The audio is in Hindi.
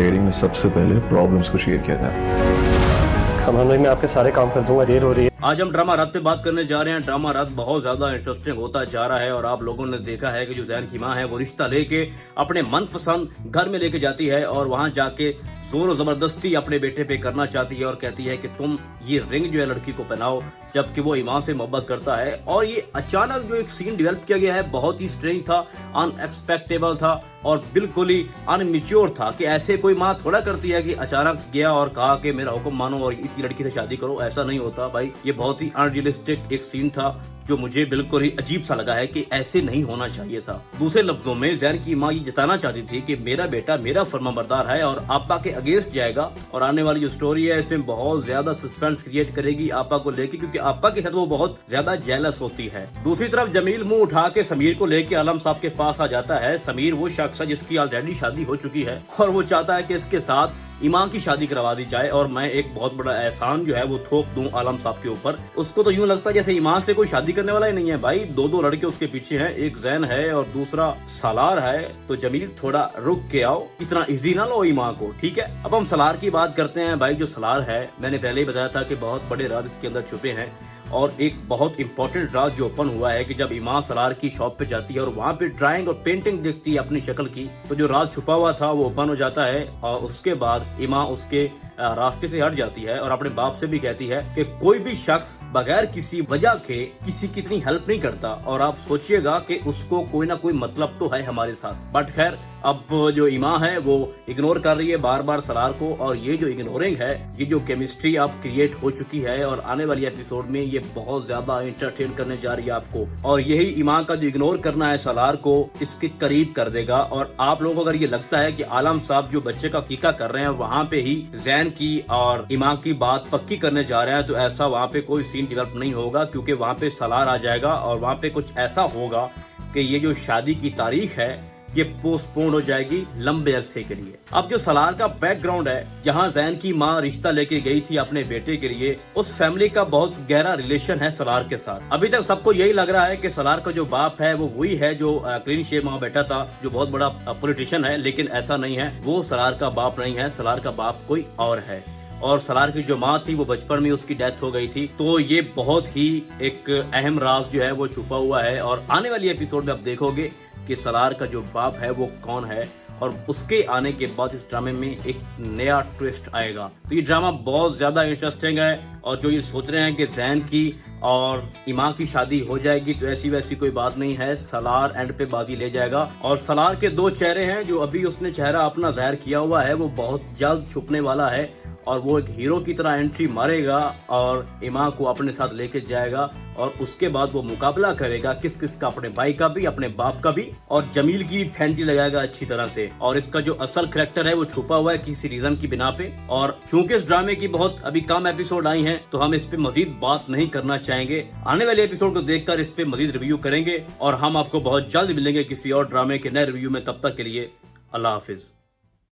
डेटिंग में सबसे पहले प्रॉब्लम्स को शेयर किया जाए। कमान भाई, मैं आपके सारे काम कर दूंगा। देर हो रही है। आज हम ड्रामा रात पे बात करने जा रहे हैं। ड्रामा रात बहुत ज्यादा इंटरेस्टिंग होता जा रहा है और आप लोगों ने देखा है कि जो जैन की माँ है वो रिश्ता लेके अपने मनपसंद घर में लेके जाती है और वहां जाके जोर जबरदस्ती अपने बेटे पे करना चाहती है और कहती है कि तुम ये रिंग जो है लड़की को पहनाओ, जबकि वो ईमान से मोहब्बत करता है। और ये अचानक जो एक सीन डेवलप किया गया है बहुत ही स्ट्रेंज था, अनएक्सपेक्टेबल था और बिल्कुल ही अनमिच्योर था कि ऐसे कोई माँ थोड़ा करती है कि अचानक गया और कहा कि मेरा हुक्म मानो और इसी लड़की से शादी करो। ऐसा नहीं होता भाई, ये बहुत ही अनरियलिस्टिक एक सीन था जो मुझे बिल्कुल ही अजीब सा लगा है कि ऐसे नहीं होना चाहिए था। दूसरे लफ्जों में जैन की माँ ये जताना चाहती थी कि मेरा बेटा मेरा फर्माबरदार है और आपा के अगेंस्ट जाएगा और आने वाली जो स्टोरी है इसमें बहुत ज्यादा सस्पेंस क्रिएट करेगी आपा को लेके, क्योंकि आपा के साथ वो बहुत ज्यादा जेलस होती है। दूसरी तरफ जमील मुंह उठा के समीर को लेके आलम साहब के पास आ जाता है। समीर वो शख्स है जिसकी ऑलरेडी शादी हो चुकी है और वो चाहता है कि इसके साथ ईमान की शादी करवा दी जाए और मैं एक बहुत बड़ा एहसान जो है वो थोप दूं आलम साहब के ऊपर। उसको तो यूं लगता है जैसे ईमान से कोई शादी करने वाला ही नहीं है भाई। दो लड़के उसके पीछे हैं, एक जैन है और दूसरा सालार है। तो जमील थोड़ा रुक के आओ, इतना इजी ना लो ईमान को, ठीक है। अब हम सालार की बात करते हैं भाई। जो सालार है मैंने पहले ही बताया था कि बहुत बड़े राज इसके अंदर छुपे हैं और एक बहुत इंपॉर्टेंट राज जो ओपन हुआ है कि जब ईमान सलार की शॉप पे जाती है और वहाँ पे ड्राइंग और पेंटिंग देखती है अपनी शक्ल की, तो जो राज छुपा हुआ था वो ओपन हो जाता है और उसके बाद ईमान उसके रास्ते से हट जाती है और अपने बाप से भी कहती है कि कोई भी शख्स बगैर किसी वजह के किसी की इतनी हेल्प नहीं करता और आप सोचिएगा कि उसको कोई ना कोई मतलब तो है हमारे साथ। बट खैर अब जो ईमान है वो इग्नोर कर रही है बार बार सलार को और ये जो इग्नोरिंग है, ये जो केमिस्ट्री अब क्रिएट हो चुकी है और आने वाली एपिसोड में ये बहुत ज्यादा एंटरटेन करने जा रही है आपको। और यही ईमान का जो इग्नोर करना है सलार को इसके करीब कर देगा। और आप लोगों को अगर ये लगता है कि आलम साहब जो बच्चे का कीका कर रहे हैं वहाँ पे ही जैन की और ईमान की बात पक्की करने जा रहे हैं, तो ऐसा वहाँ पे कोई सीन डेवलप नहीं होगा, क्योंकि वहाँ पे सलार आ जाएगा और वहाँ पे कुछ ऐसा होगा कि ये जो शादी की तारीख है ये पोस्टपोन हो जाएगी लंबे अरसे के लिए। अब जो सलार का बैकग्राउंड है, जहाँ जैन की माँ रिश्ता लेके गई थी अपने बेटे के लिए, उस फैमिली का बहुत गहरा रिलेशन है सलार के साथ। अभी तक सबको यही लग रहा है कि सलार का जो बाप है वो वही है जो क्लीन शेव वहाँ बैठा था, जो बहुत बड़ा पॉलिटिशियन है, लेकिन ऐसा नहीं है। वो सलार का बाप नहीं है, सलार का बाप कोई और है। और सलार की जो माँ थी वो बचपन में उसकी डेथ हो गई थी। तो ये बहुत ही एक अहम राज जो है वो छुपा हुआ है और आने वाली एपिसोड में आप देखोगे कि सलार का जो बाप है वो कौन है और उसके आने के बाद इस ड्रामे में एक नया ट्विस्ट आएगा। तो ये ड्रामा बहुत ज्यादा इंटरेस्टिंग है और जो ये सोच रहे हैं कि जैन की और ईमान की शादी हो जाएगी, तो ऐसी वैसी कोई बात नहीं है। सलार एंड पे बाजी ले जाएगा और सलार के दो चेहरे हैं। जो अभी उसने चेहरा अपना जाहिर किया हुआ है वो बहुत जल्द छुपने वाला है और वो एक हीरो की तरह एंट्री मारेगा और ईमान को अपने साथ लेके जाएगा और उसके बाद वो मुकाबला करेगा किस किस का, अपने भाई का भी, अपने बाप का भी, और जमील की भी फैंटी लगाएगा अच्छी तरह से। और इसका जो असल करैक्टर है वो छुपा हुआ है किसी रीजन की बिना पे। और चूंकि इस ड्रामे की बहुत अभी कम एपिसोड आई हैं, तो हम इस पे मजीद बात नहीं करना चाहेंगे। आने वाले एपिसोड को देखकर इस पे मजीद रिव्यू करेंगे और हम आपको बहुत जल्द मिलेंगे किसी और ड्रामे के नए रिव्यू में। तब तक के लिए अल्लाह हाफिज।